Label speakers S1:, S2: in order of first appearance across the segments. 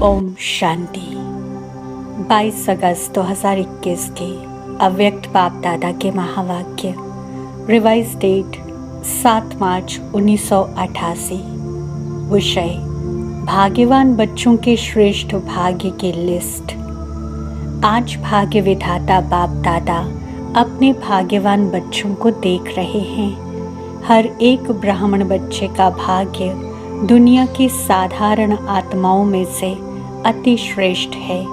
S1: ओम शांति। 22 अगस्त 2021 के अव्यक्त बाप दादा के महावाक्य। रिवाइज डेट 7 मार्च 1988। विषय भाग्यवान बच्चों के श्रेष्ठ भाग्य की लिस्ट। आज भाग्य विधाता बाप दादा अपने भाग्यवान बच्चों को देख रहे हैं। हर एक ब्राह्मण बच्चे का भाग्य दुनिया की साधारण आत्माओं में से अति श्रेष्ठ है,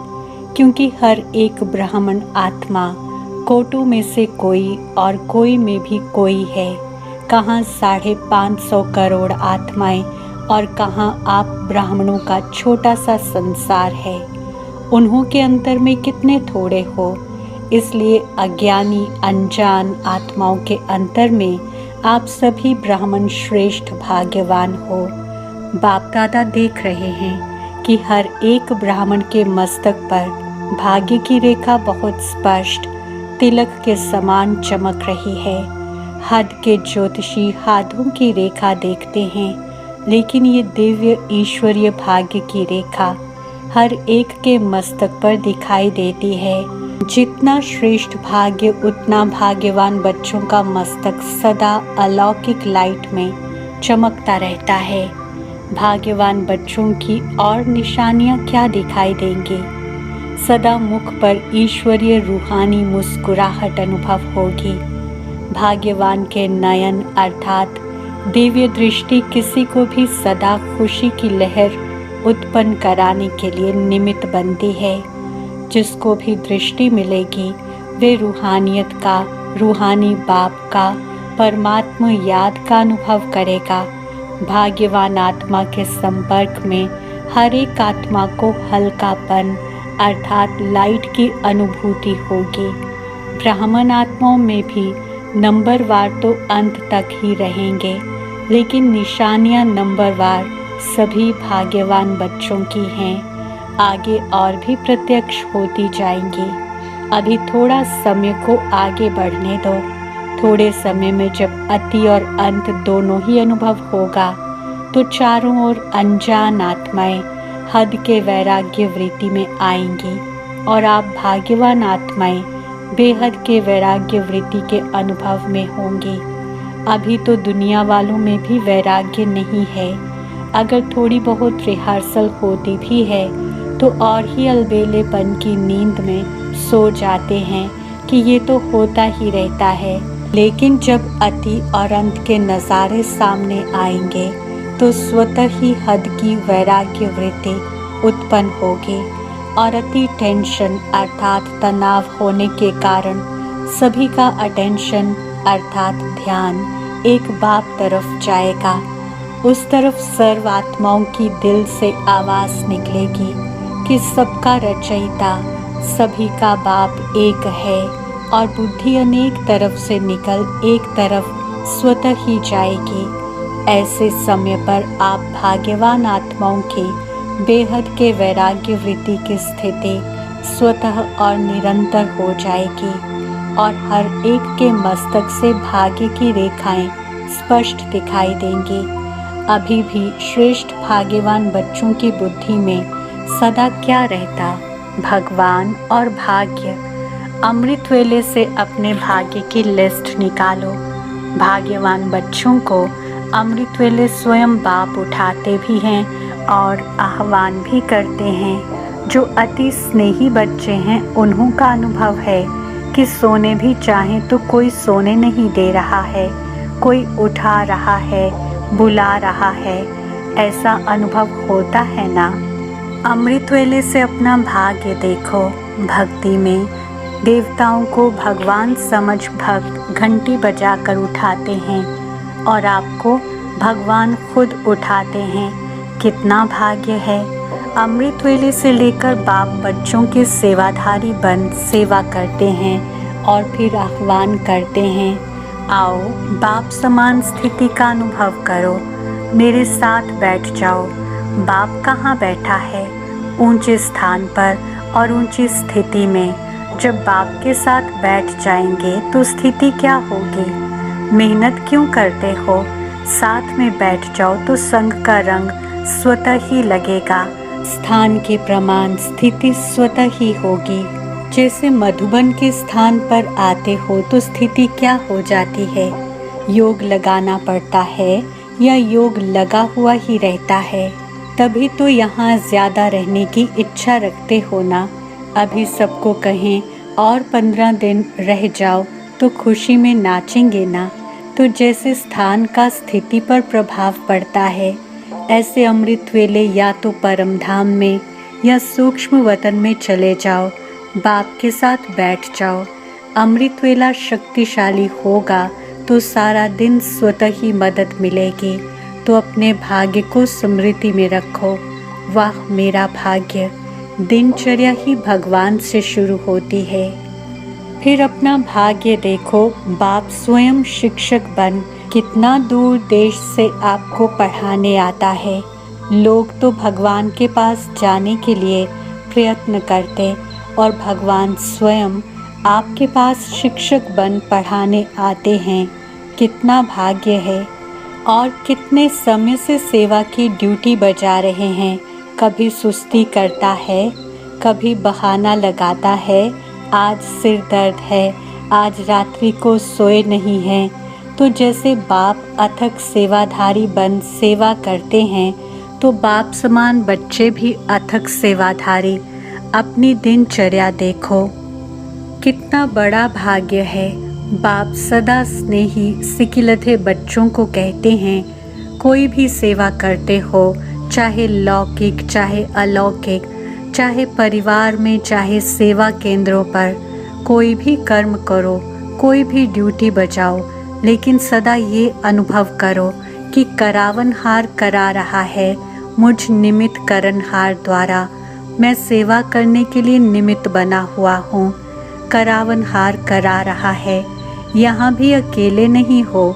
S1: क्योंकि हर एक ब्राह्मण आत्मा कोटों में से कोई और कोई में भी कोई है। कहाँ 550 करोड़ आत्माएं और कहाँ आप ब्राह्मणों का छोटा सा संसार है। उन्हों के अंतर में कितने थोड़े हो, इसलिए अज्ञानी अनजान आत्माओं के अंतर में आप सभी ब्राह्मण श्रेष्ठ भाग्यवान हो। बाप दादा देख रहे हैं कि हर एक ब्राह्मण के मस्तक पर भाग्य की रेखा बहुत स्पष्ट तिलक के समान चमक रही है। हद के ज्योतिषी हाथों की रेखा देखते हैं, लेकिन ये दिव्य ईश्वरीय भाग्य की रेखा हर एक के मस्तक पर दिखाई देती है। जितना श्रेष्ठ भाग्य उतना भाग्यवान बच्चों का मस्तक सदा अलौकिक लाइट में चमकता रहता है। भाग्यवान बच्चों की और निशानियां क्या दिखाई देंगी? सदा मुख पर ईश्वरीय रूहानी मुस्कुराहट अनुभव होगी। भाग्यवान के नयन अर्थात दिव्य दृष्टि किसी को भी सदा खुशी की लहर उत्पन्न कराने के लिए निमित्त बनती है। जिसको भी दृष्टि मिलेगी वे रूहानियत का, रूहानी बाप का, परमात्मा याद का अनुभव करेगा। भाग्यवान आत्मा के संपर्क में हर एक आत्मा को हल्कापन अर्थात लाइट की अनुभूति होगी। ब्राह्मण आत्माओं में भी नंबरवार तो अंत तक ही रहेंगे, लेकिन निशानियां नंबरवार सभी भाग्यवान बच्चों की हैं। आगे और भी प्रत्यक्ष होती जाएंगी। अभी थोड़ा समय को आगे बढ़ने दो। थोड़े समय में जब अति और अंत दोनों ही अनुभव होगा, तो चारों ओर अनजान आत्माएं हद के वैराग्य वृत्ति में आएंगी और आप भाग्यवान आत्माएं बेहद के वैराग्य वृत्ति के अनुभव में होंगी। अभी तो दुनिया वालों में भी वैराग्य नहीं है। अगर थोड़ी बहुत रिहर्सल होती भी है तो और ही अलबेलेपन की नींद में सो जाते हैं कि ये तो होता ही रहता है। लेकिन जब अति और अंत के नज़ारे सामने आएंगे तो स्वतः ही हद की वैराग्य वृत्ति उत्पन्न होगी और अति टेंशन अर्थात तनाव होने के कारण सभी का अटेंशन अर्थात ध्यान एक बाप तरफ जाएगा। उस तरफ सर्व आत्माओं की दिल से आवाज़ निकलेगी कि सबका रचयिता सभी का बाप एक है और बुद्धि अनेक तरफ से निकल एक तरफ स्वतः ही जाएगी। ऐसे समय पर आप भाग्यवान आत्माओं के बेहद के वैराग्य वृत्ति की स्थिति स्वतः और निरंतर हो जाएगी और हर एक के मस्तक से भाग्य की रेखाएं स्पष्ट दिखाई देंगी। अभी भी श्रेष्ठ भाग्यवान बच्चों की बुद्धि में सदा क्या रहता? भगवान और भाग्य। अमृत वेले से अपने भाग्य की लिस्ट निकालो। भाग्यवान बच्चों को अमृत वेले स्वयं बाप उठाते भी हैं और आह्वान भी करते हैं। जो अति स्नेही बच्चे हैं उन्हों का अनुभव है कि सोने भी चाहें तो कोई सोने नहीं दे रहा है, कोई उठा रहा है, बुला रहा है। ऐसा अनुभव होता है ना? अमृत वेले से अपना भाग्य देखो। भक्ति में देवताओं को भगवान समझ भक्त घंटी बजाकर उठाते हैं और आपको भगवान खुद उठाते हैं। कितना भाग्य है! अमृत वेले से लेकर बाप बच्चों के सेवाधारी बन सेवा करते हैं और फिर आह्वान करते हैं, आओ बाप समान स्थिति का अनुभव करो, मेरे साथ बैठ जाओ। बाप कहाँ बैठा है? ऊंचे स्थान पर और ऊंची स्थिति में। जब बाप के साथ बैठ जाएंगे तो स्थिति क्या होगी? मेहनत क्यों करते हो? साथ में बैठ जाओ तो संग का रंग स्वतः ही लगेगा। स्थान के प्रमाण स्थिति स्वतः ही होगी। जैसे मधुबन के स्थान पर आते हो तो स्थिति क्या हो जाती है? योग लगाना पड़ता है या योग लगा हुआ ही रहता है? तभी तो यहाँ ज़्यादा रहने की इच्छा रखते हो ना। अभी सबको कहें और 15 दिन रह जाओ तो खुशी में नाचेंगे ना। तो जैसे स्थान का स्थिति पर प्रभाव पड़ता है, ऐसे अमृत वेले या तो परम धाम में या सूक्ष्म वतन में चले जाओ, बाप के साथ बैठ जाओ। अमृत वेला शक्तिशाली होगा तो सारा दिन स्वतः ही मदद मिलेगी। तो अपने भाग्य को स्मृति में रखो। वाह मेरा भाग्य। दिनचर्या ही भगवान से शुरू होती है। फिर अपना भाग्य देखो। बाप स्वयं शिक्षक बन कितना दूर देश से आपको पढ़ाने आता है। लोग तो भगवान के पास जाने के लिए प्रयत्न करते और भगवान स्वयं आपके पास शिक्षक बन पढ़ाने आते हैं। कितना भाग्य है। और कितने समय से सेवा की ड्यूटी बजा रहे हैं। कभी सुस्ती करता है, कभी बहाना लगाता है, आज सिर दर्द है, आज रात्रि को सोए नहीं हैं। तो जैसे बाप अथक सेवाधारी बन सेवा करते हैं, तो बाप समान बच्चे भी अथक सेवाधारी। अपनी दिनचर्या देखो, कितना बड़ा भाग्य है। बाप सदा स्नेही सिकिलथे बच्चों को कहते हैं, कोई भी सेवा करते हो, चाहे लौकिक चाहे अलौकिक, चाहे परिवार में चाहे सेवा केंद्रों पर, कोई भी कर्म करो, कोई भी ड्यूटी बजाओ, लेकिन सदा ये अनुभव करो कि करावनहार करा रहा है मुझ निमित्त करनहार द्वारा। मैं सेवा करने के लिए निमित्त बना हुआ हूँ। करावनहार करा रहा है। यहाँ भी अकेले नहीं हो।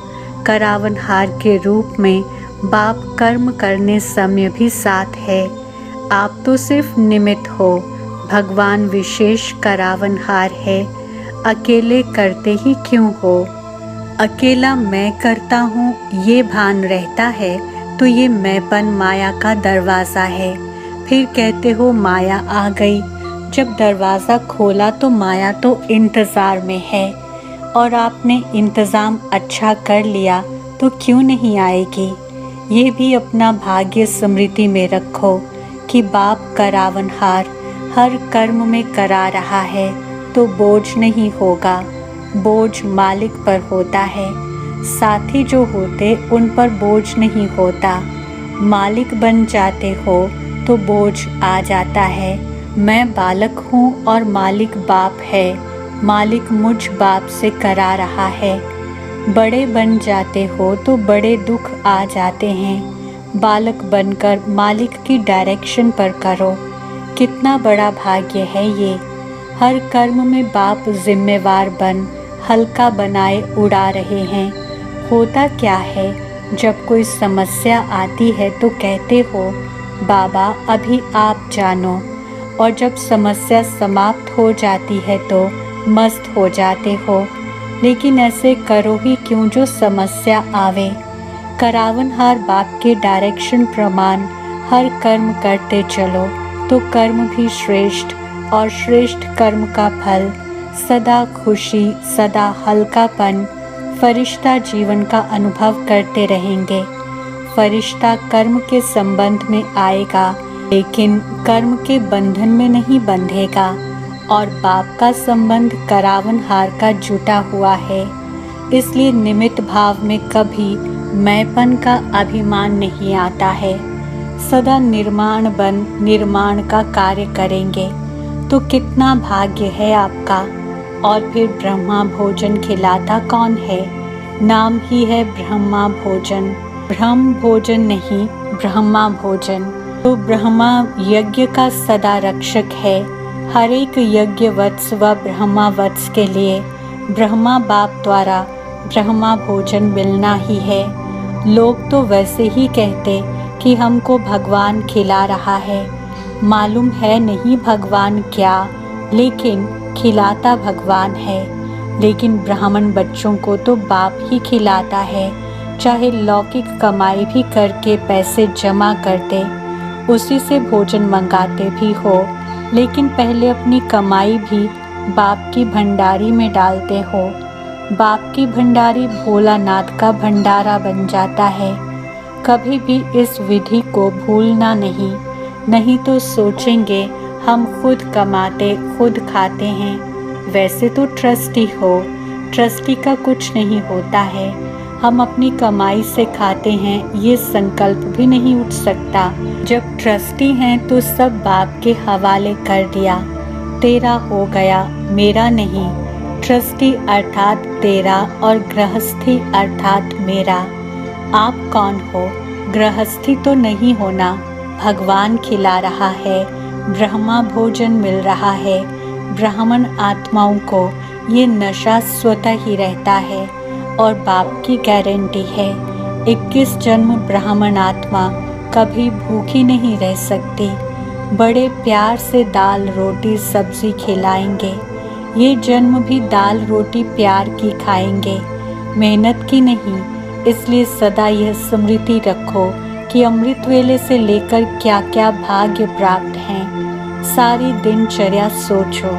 S1: करावनहार के रूप में बाप कर्म करने समय भी साथ है। आप तो सिर्फ निमित्त हो। भगवान विशेष करावनहार है। अकेले करते ही क्यों हो? अकेला मैं करता हूँ ये भान रहता है तो ये मैंपन माया का दरवाज़ा है। फिर कहते हो माया आ गई। जब दरवाज़ा खोला तो माया तो इंतज़ार में है और आपने इंतज़ाम अच्छा कर लिया तो क्यों नहीं आएगी? ये भी अपना भाग्य स्मृति में रखो कि बाप करावनहार हर कर्म में करा रहा है तो बोझ नहीं होगा। बोझ मालिक पर होता है। साथी जो होते उन पर बोझ नहीं होता। मालिक बन जाते हो तो बोझ आ जाता है। मैं बालक हूँ और मालिक बाप है। मालिक मुझ बाप से करा रहा है। बड़े बन जाते हो तो बड़े दुख आ जाते हैं। बालक बनकर मालिक की डायरेक्शन पर करो। कितना बड़ा भाग्य है ये। हर कर्म में बाप जिम्मेवार बन हल्का बनाए उड़ा रहे हैं। होता क्या है, जब कोई समस्या आती है तो कहते हो बाबा अभी आप जानो, और जब समस्या समाप्त हो जाती है तो मस्त हो जाते हो। लेकिन ऐसे करो ही क्यों जो समस्या आवे। करावनहार बाप के डायरेक्शन प्रमाण हर कर्म करते चलो तो कर्म भी श्रेष्ठ, और श्रेष्ठ कर्म का फल सदा खुशी, सदा हल्कापन, फरिश्ता जीवन का अनुभव करते रहेंगे। फरिश्ता कर्म के संबंध में आएगा लेकिन कर्म के बंधन में नहीं बंधेगा। और बाप का संबंध करावनहार का जुटा हुआ है। इसलिए निमित्त भाव में कभी मैंपन का अभिमान नहीं आता है। सदा निर्माण बन निर्माण का कार्य करेंगे तो कितना भाग्य है आपका। और फिर ब्रह्मा भोजन खिलाता कौन है? नाम ही है ब्रह्मा भोजन। ब्रह्म भोजन नहीं, ब्रह्मा भोजन। तो ब्रह्मा यज्ञ का सदा रक्षक है। हर एक यज्ञ वत्स व ब्रह्मा वत्स के लिए ब्रह्मा बाप द्वारा ब्रह्मा भोजन मिलना ही है। लोग तो वैसे ही कहते कि हमको भगवान खिला रहा है। मालूम है नहीं भगवान क्या, लेकिन खिलाता भगवान है। लेकिन ब्राह्मण बच्चों को तो बाप ही खिलाता है। चाहे लौकिक कमाई भी करके पैसे जमा करते, उसी से भोजन मंगाते भी हो, लेकिन पहले अपनी कमाई भी बाप की भंडारी में डालते हो। बाप की भंडारी भोलानाथ का भंडारा बन जाता है। कभी भी इस विधि को भूलना नहीं तो सोचेंगे हम खुद कमाते खुद खाते हैं। वैसे तो ट्रस्टी हो, ट्रस्टी का कुछ नहीं होता है। हम अपनी कमाई से खाते हैं, ये संकल्प भी नहीं उठ सकता। जब ट्रस्टी हैं तो सब बाप के हवाले कर दिया। तेरा हो गया, मेरा नहीं। ट्रस्टी अर्थात तेरा और गृहस्थी अर्थात मेरा। आप कौन हो? गृहस्थी तो नहीं होना। भगवान खिला रहा है, ब्रह्मा भोजन मिल रहा है। ब्राह्मण आत्माओं को ये नशा स्वतः ही रहता है और बाप की गारंटी है। 21 जन्म ब्राह्मण आत्मा कभी भूखी नहीं रह सकती। बड़े प्यार से दाल रोटी सब्जी खिलाएंगे। ये जन्म भी दाल रोटी प्यार की खाएंगे, मेहनत की नहीं। इसलिए सदा यह स्मृति रखो कि अमृत वेले से लेकर क्या क्या भाग्य प्राप्त हैं। सारी दिनचर्या सोचो।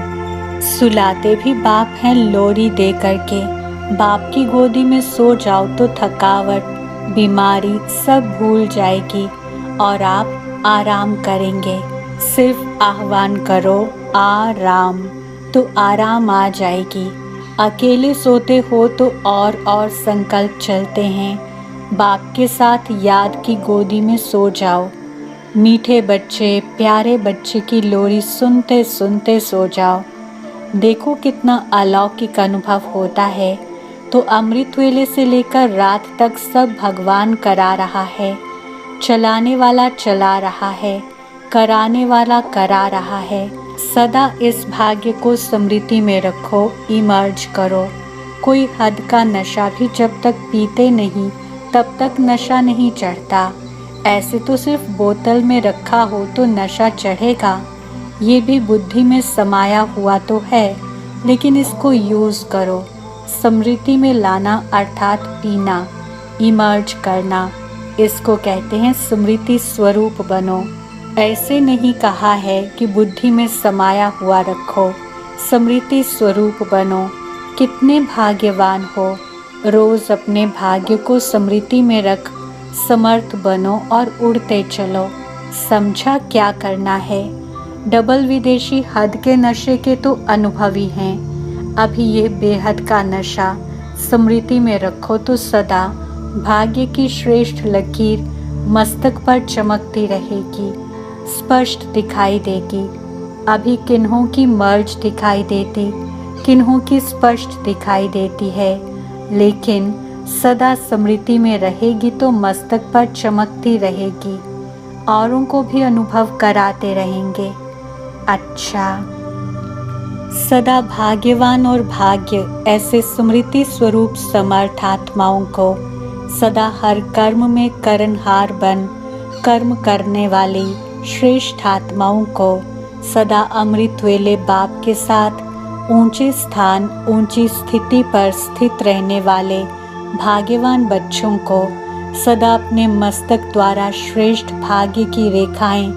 S1: सुलाते भी बाप हैं लोरी दे करके। बाप की गोदी में सो जाओ तो थकावट, बीमारी सब भूल जाएगी और आप आराम करेंगे। सिर्फ आह्वान करो आराम, तो आराम आ जाएगी। अकेले सोते हो तो और संकल्प चलते हैं। बाप के साथ याद की गोदी में सो जाओ। मीठे बच्चे, प्यारे बच्चे की लोरी सुनते सुनते सो जाओ। देखो कितना अलौकिक अनुभव होता है। तो अमृत वेले से लेकर रात तक सब भगवान करा रहा है। चलाने वाला चला रहा है, कराने वाला करा रहा है। सदा इस भाग्य को स्मृति में रखो, इमर्ज करो। कोई हद का नशा भी जब तक पीते नहीं तब तक नशा नहीं चढ़ता। ऐसे तो सिर्फ बोतल में रखा हो तो नशा चढ़ेगा। ये भी बुद्धि में समाया हुआ तो है, लेकिन इसको यूज़ करो। स्मृति में लाना अर्थात पीना, इमर्ज करना, इसको कहते हैं स्मृति स्वरूप बनो। ऐसे नहीं कहा है कि बुद्धि में समाया हुआ रखो, स्मृति स्वरूप बनो। कितने भाग्यवान हो। रोज अपने भाग्य को स्मृति में रख, समर्थ बनो और उड़ते चलो। समझा क्या करना है। डबल विदेशी हद के नशे के तो अनुभवी हैं। अभी ये बेहद का नशा स्मृति में रखो तो सदा भाग्य की श्रेष्ठ लकीर मस्तक पर चमकती रहेगी, स्पष्ट दिखाई देगी। अभी किन्हों की मर्ज दिखाई देती, किन्हों की स्पष्ट दिखाई देती है, लेकिन सदा स्मृति में रहेगी तो मस्तक पर चमकती रहेगी। औरों को भी अनुभव कराते रहेंगे। अच्छा, सदा भाग्यवान और भाग्य ऐसे स्मृति स्वरूप समर्थ आत्माओं को सदा हर कर्म में करनहार बन कर्म करने वाली श्रेष्ठ आत्माओं को सदा अमृत वेले बाप के साथ ऊंचे स्थान ऊंची स्थिति पर स्थित रहने वाले भाग्यवान बच्चों को सदा अपने मस्तक द्वारा श्रेष्ठ भाग्य की रेखाएं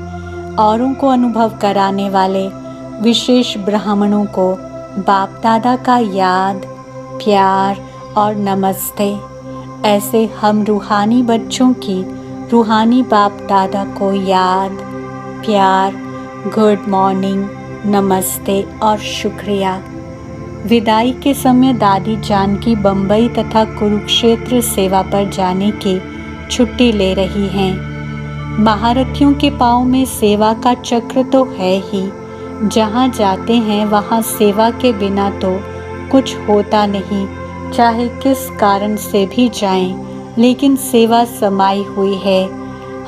S1: औरों को अनुभव कराने वाले विशेष ब्राह्मणों को बाप दादा का याद, प्यार और नमस्ते। ऐसे हम रूहानी बच्चों की रूहानी बाप दादा को याद, प्यार, गुड मॉर्निंग, नमस्ते और शुक्रिया। विदाई के समय दादी जानकी बम्बई तथा कुरुक्षेत्र सेवा पर जाने की छुट्टी ले रही हैं। महारथियों के पाँव में सेवा का चक्र तो है ही। जहाँ जाते हैं वहाँ सेवा के बिना तो कुछ होता नहीं। चाहे किस कारण से भी जाएं, लेकिन सेवा समाई हुई है।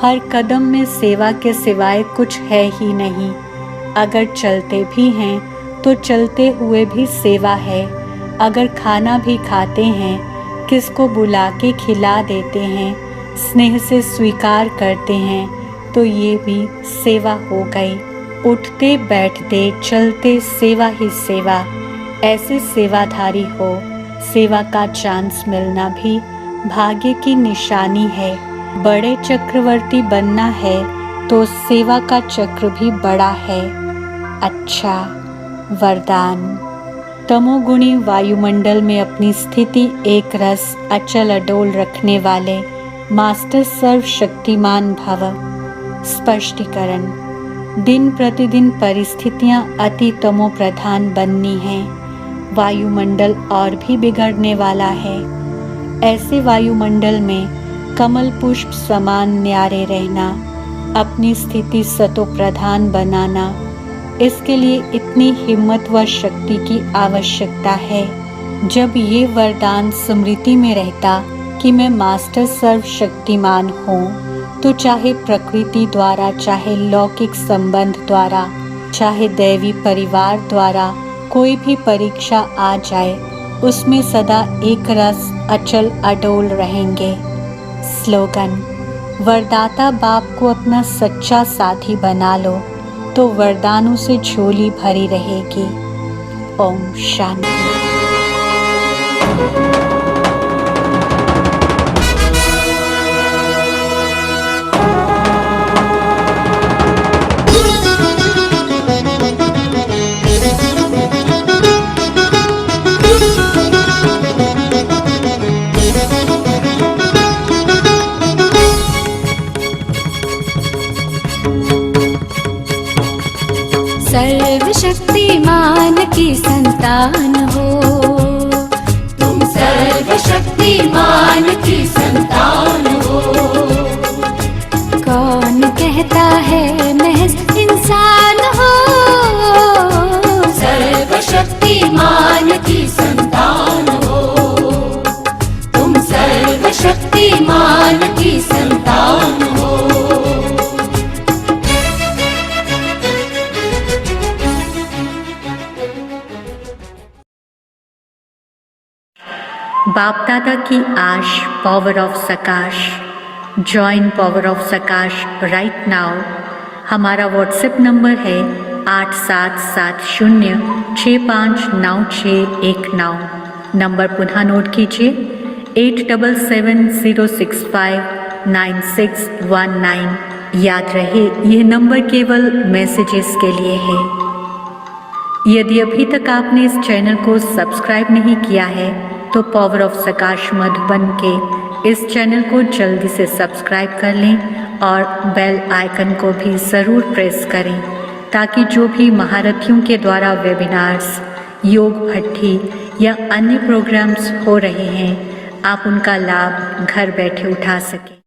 S1: हर कदम में सेवा के सिवाय कुछ है ही नहीं। अगर चलते भी हैं तो चलते हुए भी सेवा है। अगर खाना भी खाते हैं किसको बुला के खिला देते हैं, स्नेह से स्वीकार करते हैं, तो ये भी सेवा हो गई। उठते बैठते चलते सेवा ही सेवा, ऐसे सेवाधारी हो। सेवा का चांस मिलना भी भाग्य की निशानी है। बड़े चक्रवर्ती बनना है तो सेवा का चक्र भी बड़ा है। अच्छा वरदान। तमोगुणी वायुमंडल में अपनी स्थिति एक रस अचल अडोल रखने वाले मास्टर सर्वशक्तिमान भव। स्पष्टीकरण। दिन प्रतिदिन परिस्थितियां अति तमो प्रधान बननी हैं। वायुमंडल और भी बिगड़ने वाला है। ऐसे वायुमंडल में कमल पुष्प समान न्यारे रहना, अपनी स्थिति सतो प्रधान बनाना, इसके लिए इतनी हिम्मत व शक्ति की आवश्यकता है। जब ये वरदान स्मृति में रहता कि मैं मास्टर सर्वशक्तिमान हूँ, तो चाहे प्रकृति द्वारा, चाहे लौकिक संबंध द्वारा, चाहे दैवी परिवार द्वारा कोई भी परीक्षा आ जाए, उसमें सदा एक रस अचल अडोल रहेंगे। स्लोगन। वरदाता बाप को अपना सच्चा साथी बना लो तो वरदानों से झोली भरी रहेगी। ओम शांति।
S2: सर्वशक्तिमान की संतान हो, तुम सर्वशक्तिमान की संतान हो। कौन कहता है महज इंसान हो, सर्वशक्तिमान की संतान हो, तुम सर्वशक्तिमान की संतान हो।
S1: बाप दादा की आश, power of सकाश। Join power of सकाश right now. हमारा व्हाट्सएप नंबर है 8770659619। नंबर पुनः नोट कीजिए 8770659619। याद रहे यह नंबर केवल मैसेजेस के लिए है। यदि अभी तक आपने इस चैनल को सब्सक्राइब नहीं किया है तो पावर ऑफ सकाश मधुबन के इस चैनल को जल्दी से सब्सक्राइब कर लें और बेल आइकन को भी ज़रूर प्रेस करें ताकि जो भी महारथियों के द्वारा वेबिनार्स, योग भट्ठी या अन्य प्रोग्राम्स हो रहे हैं, आप उनका लाभ घर बैठे उठा सकें।